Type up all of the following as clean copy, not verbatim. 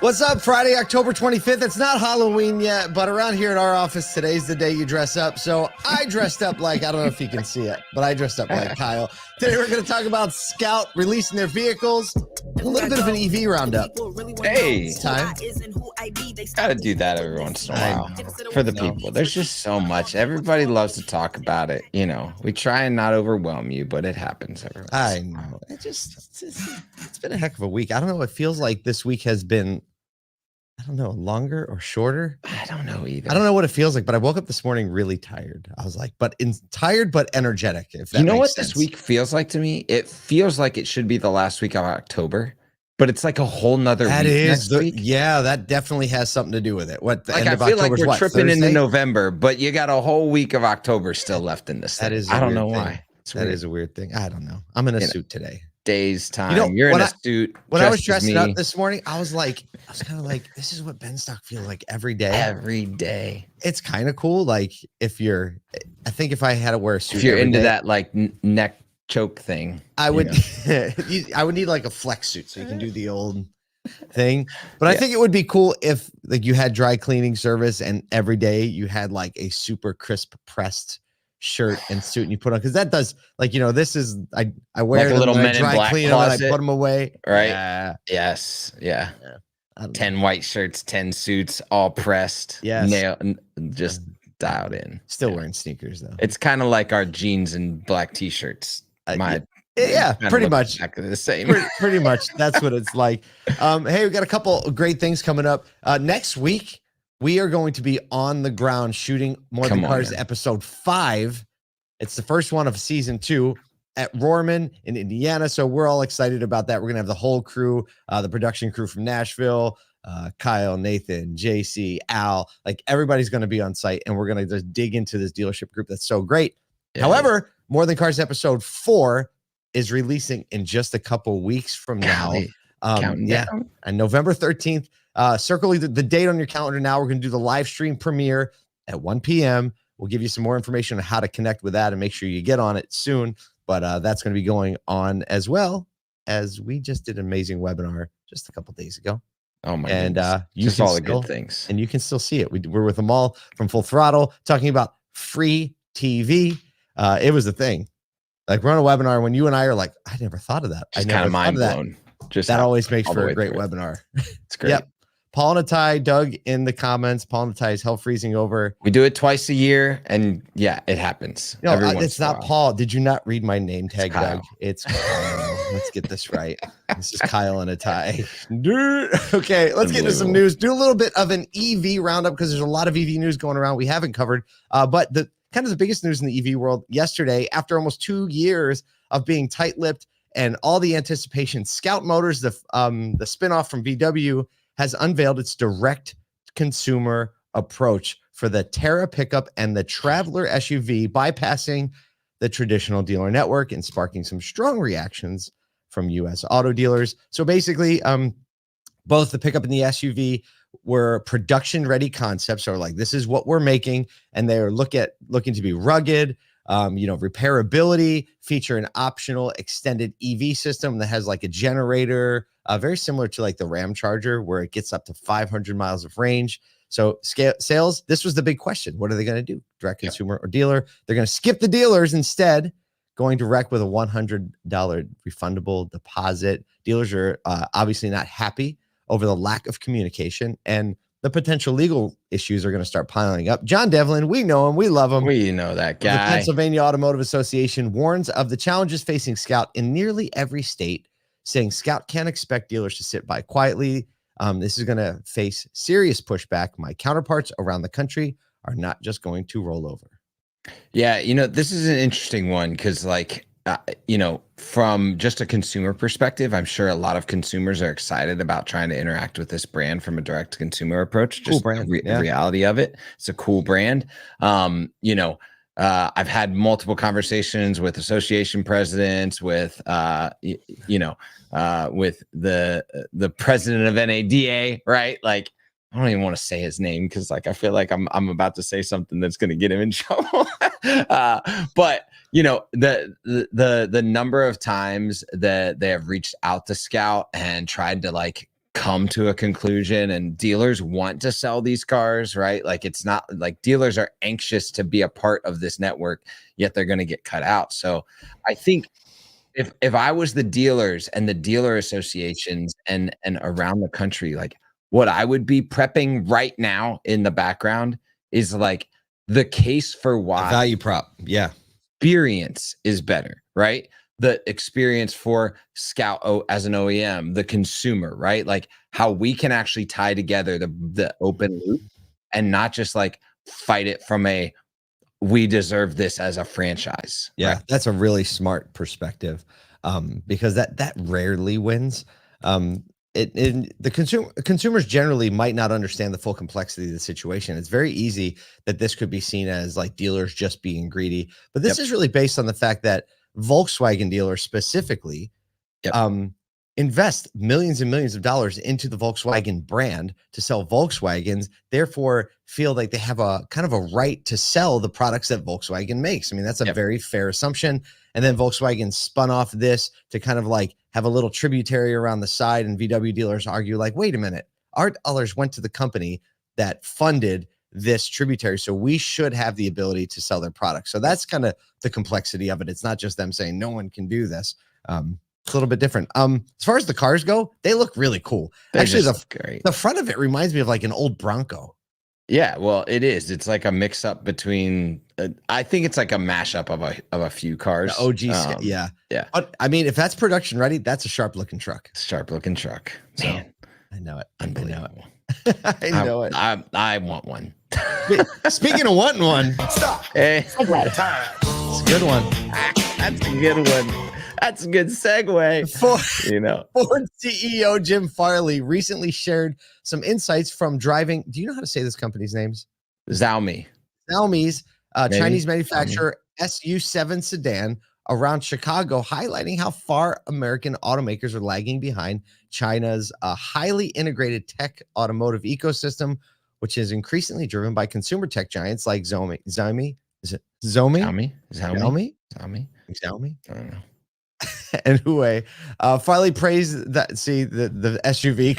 What's up? Friday, October 25th. It's not Halloween yet, but around here at our office, today's the day you dress up. So I dressed up like, I don't know if you can see it, but I dressed up like Kyle. Today we're going to talk about Scout releasing their vehicles and a little bit of an EV roundup. Hey, It's time. Gotta do that every once in a while for the people. There's just so much. Everybody loves to talk about it. You know, we try and not overwhelm you, but it happens every once. I know. It's been a heck of a week. I don't know. It feels like this week has been, I don't know, longer or shorter. I don't know either. I don't know what it feels like, but I woke up this morning really tired. I was like, tired but energetic. If that you know makes what sense. this week feels like to me? It feels like it should be the last week of October, but it's like a whole nother That week is next week. Yeah, that definitely has something to do with it. What the Like end I of feel like October's we're what, tripping into Thursday? November, but you got a whole week of October still left in this. That thing. is. I don't know thing. why. That is a weird thing. I don't know. I'm in a suit today. Days time. You know, You're in a suit. When I was dressing up this morning, I was kind of like, this is what Ben Stock feels like every day. Every day. It's kind of cool. Like I think if I had to wear a suit, if you're into day, that like neck choke thing, I would. I would need like a flex suit so you can do the old thing. But I think it would be cool if like you had dry cleaning service and every day you had like a super crisp pressed shirt and suit and you put on, because that does, like, you know, this is I wear like them, a little and Men I in dry Black clean them and I closet, put them away. Right. Yeah. Yes. Yeah. 10 white shirts, 10 suits, all pressed. Yes. Just dialed in. Still wearing sneakers though. It's kind of like our jeans and black t-shirts. Pretty much exactly the same. Pretty much that's what it's like. Hey, we got a couple of great things coming up. Next week we are going to be on the ground shooting More Than Cars episode 5. It's the first one of season 2 at Roarman in Indiana. So we're all excited about that. We're gonna have the whole crew, the production crew from Nashville, Kyle, Nathan, JC, Al, like everybody's going to be on site, and we're going to just dig into this dealership group. That's so great. Yeah. However, More Than Cars episode 4 is releasing in just a couple weeks from now. Down. On November 13th. Circle the date on your calendar now. We're going to do the live stream premiere at 1 p.m. We'll give you some more information on how to connect with that and make sure you get on it soon. But that's going to be going on, as well as we just did an amazing webinar just a couple days ago. Oh my and you just all the good things, and you can still see it. We're with them all from Full Throttle talking about free TV. It was a thing. Like, we're on a webinar when you and I are like, I never thought of that. Just kind of mind blown. Just that always makes for a great webinar. It's great. Yep. Paul and Atai, Doug in the comments. Paul and Atai is hell freezing over. We do it twice a year, and yeah, it happens. No, it's not Paul. Did you not read my name tag, Doug? It's Kyle. Let's get this right. This is Kyle and Atai. Okay, let's get into some news. Do a little bit of an EV roundup because there's a lot of EV news going around we haven't covered. But the kind of the biggest news in the EV world yesterday, after almost 2 years of being tight-lipped and all the anticipation, Scout Motors, the spinoff from VW, has unveiled its direct consumer approach for the Terra pickup and the Traveler SUV, bypassing the traditional dealer network and sparking some strong reactions from U.S. auto dealers. So basically, both the pickup and the SUV were production-ready concepts, or like, this is what we're making, and they're looking to be rugged, repairability, feature an optional extended EV system that has like a generator, very similar to like the Ram Charger, where it gets up to 500 miles of range. So sales, this was the big question. What are they going to do? Direct consumer or dealer? They're going to skip the dealers instead, going direct with a $100 refundable deposit. Dealers are obviously not happy over the lack of communication, and the potential legal issues are going to start piling up. John Devlin, we know him. We love him. We know that guy. The Pennsylvania Automotive Association warns of the challenges facing Scout in nearly every state, saying Scout can't expect dealers to sit by quietly. This is going to face serious pushback. My counterparts around the country are not just going to roll over. Yeah, this is an interesting one because, like, from just a consumer perspective, I'm sure a lot of consumers are excited about trying to interact with this brand from a direct to consumer approach. Just cool brand. The reality of it. It's a cool brand. I've had multiple conversations with association presidents, with with the president of NADA, right? Like, I don't even want to say his name because, like, I feel like I'm about to say something that's going to get him in trouble. But the number of times that they have reached out to Scout and tried to like come to a conclusion, and dealers want to sell these cars, right? Like, it's not like dealers are anxious to be a part of this network, yet they're going to get cut out. So I think if I was the dealers and the dealer associations and around the country, like, what I would be prepping right now in the background is like the case for why value prop. Yeah. Experience is better, right? The experience for Scout as an OEM, the consumer, right? Like, how we can actually tie together the open loop and not just like fight it from a we deserve this as a franchise. Yeah, right? that's a really smart perspective, because that rarely wins. The consumers generally might not understand the full complexity of the situation. It's very easy that this could be seen as like dealers just being greedy, but this is really based on the fact that Volkswagen dealers specifically invest millions and millions of dollars into the Volkswagen brand to sell Volkswagens, therefore feel like they have a kind of a right to sell the products that Volkswagen makes. I mean, that's a very fair assumption. And then Volkswagen spun off this to kind of like have a little tributary around the side, and VW dealers argue like, wait a minute, our dollars went to the company that funded this tributary, so we should have the ability to sell their products. So that's kind of the complexity of it. It's not just them saying no one can do this. It's a little bit different. As far as the cars go, they look really cool. Actually, the front of it reminds me of like an old Bronco. Yeah, well, it is. It's like a mix up between. I think it's like a mashup of a few cars. The OG, yeah. But I mean, if that's production ready, that's a sharp looking truck. Sharp looking truck. Man, I know it. Unbelievable. I know it. I want one. Speaking of wanting one, stop. Hey, it's a good one. That's a good one. That's a good segue. Ford CEO Jim Farley recently shared some insights from driving. Do you know how to say this company's names? Xiaomi's Chinese manufacturer SU7 sedan around Chicago, highlighting how far American automakers are lagging behind China's highly integrated tech automotive ecosystem, which is increasingly driven by consumer tech giants like Xiaomi. Is it Xiaomi? Xiaomi? I don't know. And Huawei. Farley praised the SUV,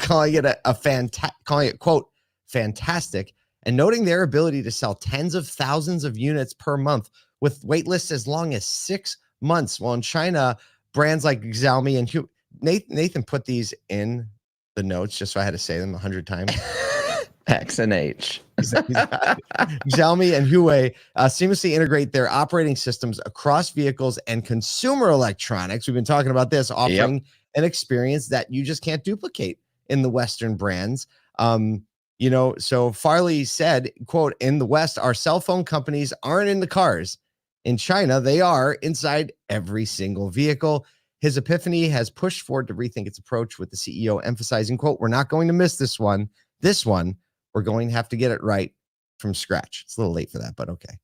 calling it quote fantastic, and noting their ability to sell tens of thousands of units per month with wait lists as long as 6 months. Well, in China, brands like Xiaomi and Nathan put these in the notes just so I had to say them 100 times. X and H. Xiaomi and Huawei seamlessly integrate their operating systems across vehicles and consumer electronics. We've been talking about this, offering an experience that you just can't duplicate in the Western brands. So Farley said, quote, in the West, our cell phone companies aren't in the cars. In China, they are inside every single vehicle. His epiphany has pushed Ford to rethink its approach, with the CEO emphasizing, quote, we're not going to miss this one. We're going to have to get it right from scratch. It's a little late for that, but okay.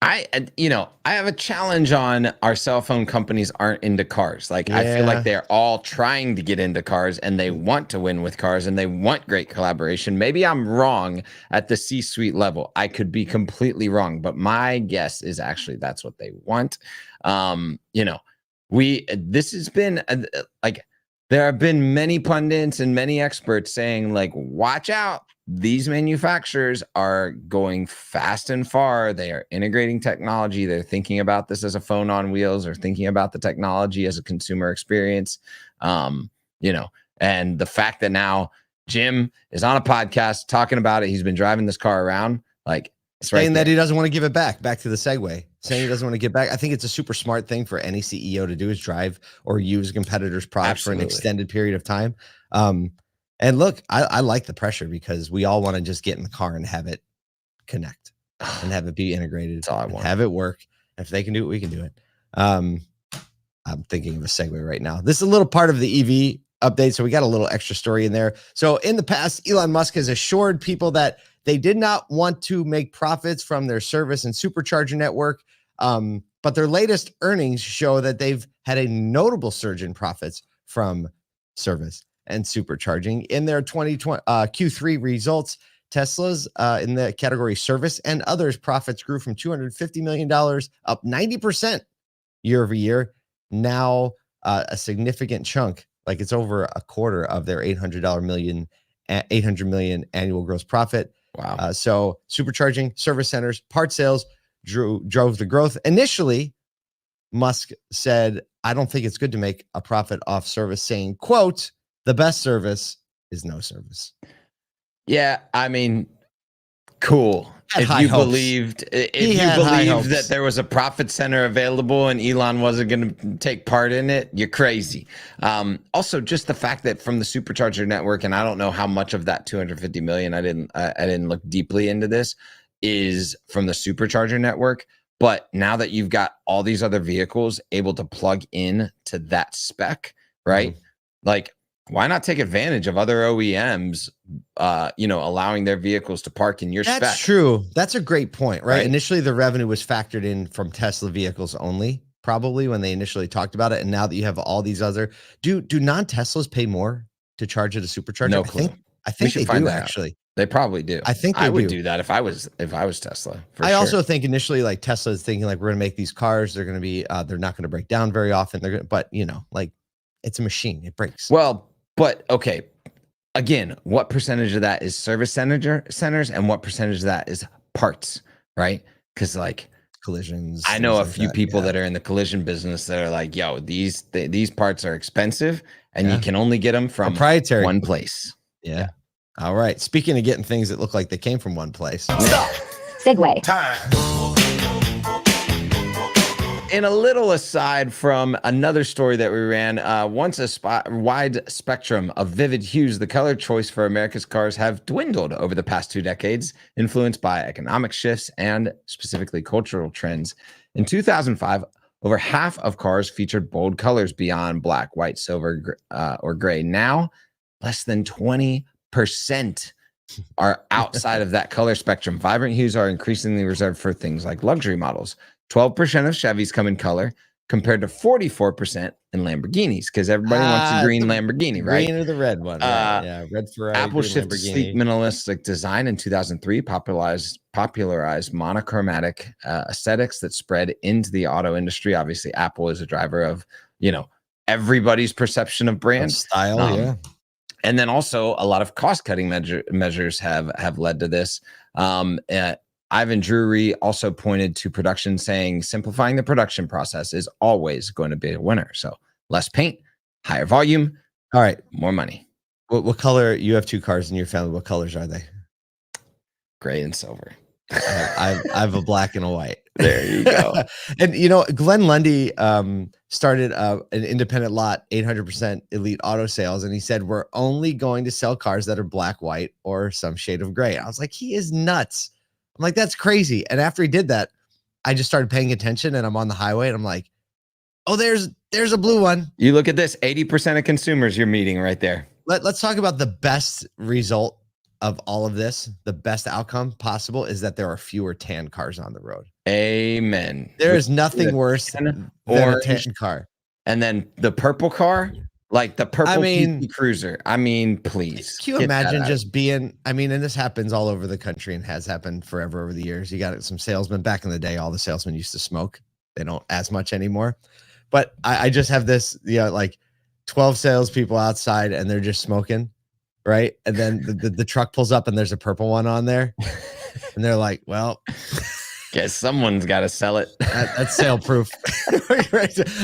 I have a challenge on our cell phone companies aren't into cars. Like, I feel like they're all trying to get into cars, and they want to win with cars, and they want great collaboration. Maybe I'm wrong at the C-suite level. I could be completely wrong, but my guess is actually that's what they want. This has been like, there have been many pundits and many experts saying, like, watch out. These manufacturers are going fast and far. They are integrating technology. They're thinking about this as a phone on wheels, or thinking about the technology as a consumer experience. And the fact that now Jim is on a podcast talking about it, he's been driving this car around, like, saying that he doesn't want to give it back to the segue, saying he doesn't want to give back. I think it's a super smart thing for any CEO to do, is drive or use a competitor's product for an extended period of time. And look, I like the pressure, because we all want to just get in the car and have it connect and have it be integrated. That's all I want. Have it work. And if they can do it, we can do it. I'm thinking of a segue right now. This is a little part of the EV update, so we got a little extra story in there. So in the past, Elon Musk has assured people that they did not want to make profits from their service and supercharger network, but their latest earnings show that they've had a notable surge in profits from service and supercharging. In their 2020 Q3 results, Tesla's in the category service and others profits grew from $250 million, up 90% year over year. Now a significant chunk Like it's over a quarter of their $800 million annual gross profit. Wow. So supercharging, service centers, part sales drove the growth. Initially, Musk said, I don't think it's good to make a profit off service, saying, quote, the best service is no service. Yeah, I mean, cool. If you believed that there was a profit center available and Elon wasn't going to take part in it, you're crazy. Also, just the fact that from the supercharger network, and I don't know how much of that 250 million, I didn't look deeply into this, is from the supercharger network. But now that you've got all these other vehicles able to plug in to that spec, right? Mm-hmm. Like, why not take advantage of other OEMs, allowing their vehicles to park in your spec? That's true. That's a great point, right? Initially, the revenue was factored in from Tesla vehicles only, probably when they initially talked about it. And now that you have all these other, do non-Teslas pay more to charge at a supercharger? No clue. I think they do actually. They probably do. I think I would do that if I was Tesla. I also think initially, like Tesla is thinking like we're gonna make these cars. They're gonna be they're not gonna break down very often. But like it's a machine. It breaks. Well, but okay. Again, what percentage of that is service centers and what percentage of that is parts, right? Because like collisions. I know a few people that are in the collision business that are like, yo, these parts are expensive and you can only get them from proprietary one place. Yeah. All right. Speaking of getting things that look like they came from one place. Stop. Segue. Time. In a little aside from another story that we ran, once a wide spectrum of vivid hues, the color choice for America's cars have dwindled over the past 2 decades, influenced by economic shifts and specifically cultural trends. In 2005, over half of cars featured bold colors beyond black, white, silver, or gray. Now, less than 20% are outside of that color spectrum. Vibrant hues are increasingly reserved for things like luxury models. 12% of Chevys come in color compared to 44% in Lamborghinis, because everybody wants a green Lamborghini, right? Green or the red one. Right? Yeah, red Ferrari. Apple shifted to sleek minimalistic design in 2003, popularized monochromatic aesthetics that spread into the auto industry. Obviously, Apple is a driver of, everybody's perception of brand style. Yeah. And then also a lot of cost-cutting measures have led to this. Ivan Drury also pointed to production, saying simplifying the production process is always going to be a winner. So less paint, higher volume. All right, more money. What color? You have 2 cars in your family. What colors are they? Gray and silver. I have a black and a white. There you go. And Glenn Lundy started an independent lot, 800% elite auto sales, and he said we're only going to sell cars that are black, white, or some shade of gray. I was like, he is nuts. I'm like, that's crazy. And after he did that, I just started paying attention, and I'm on the highway, and I'm like, oh, there's a blue one. You look at this, 80% of consumers you're meeting right there. Let's talk about the best result of all of this. The best outcome possible is that there are fewer tan cars on the road. Amen. There is nothing worse than a tan car. And then the purple car, like the purple PT Cruiser. I mean, please. Can you imagine just being, and this happens all over the country and has happened forever over the years. You got some salesmen back in the day, all the salesmen used to smoke. They don't as much anymore. But I just have this, like 12 salespeople outside and they're just smoking, right? And then the truck pulls up and there's a purple one on there. And they're like, well, guess someone's got to sell it. That's sale proof.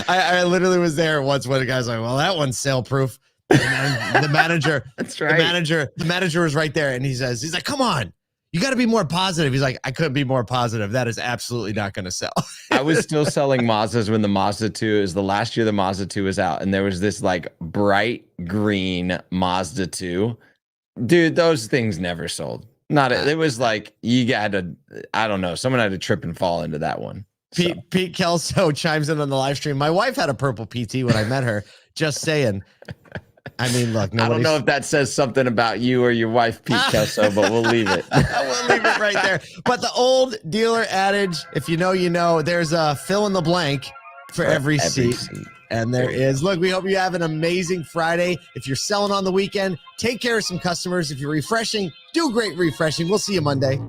I literally was there once when the guy's like, well, that one's sale proof. And the manager, that's right. The manager was right there. And he's like, come on, you got to be more positive. He's like, I couldn't be more positive. That is absolutely not going to sell. I was still selling Mazdas when the Mazda 2 is the last year the Mazda 2 was out. And there was this like bright green Mazda 2. Dude, those things never sold. It was like you got to, I don't know, someone had to trip and fall into that one. Pete Kelso chimes in on the live stream. My wife had a purple PT when I met her. Just saying. Look, I don't know if that says something about you or your wife, Pete Kelso, but we'll leave it. We'll leave it right there. But the old dealer adage, if you know, you know, there's a fill in the blank for every seat. And there is. Look, we hope you have an amazing Friday. If you're selling on the weekend, take care of some customers. If you're refreshing, do great refreshing. We'll see you Monday.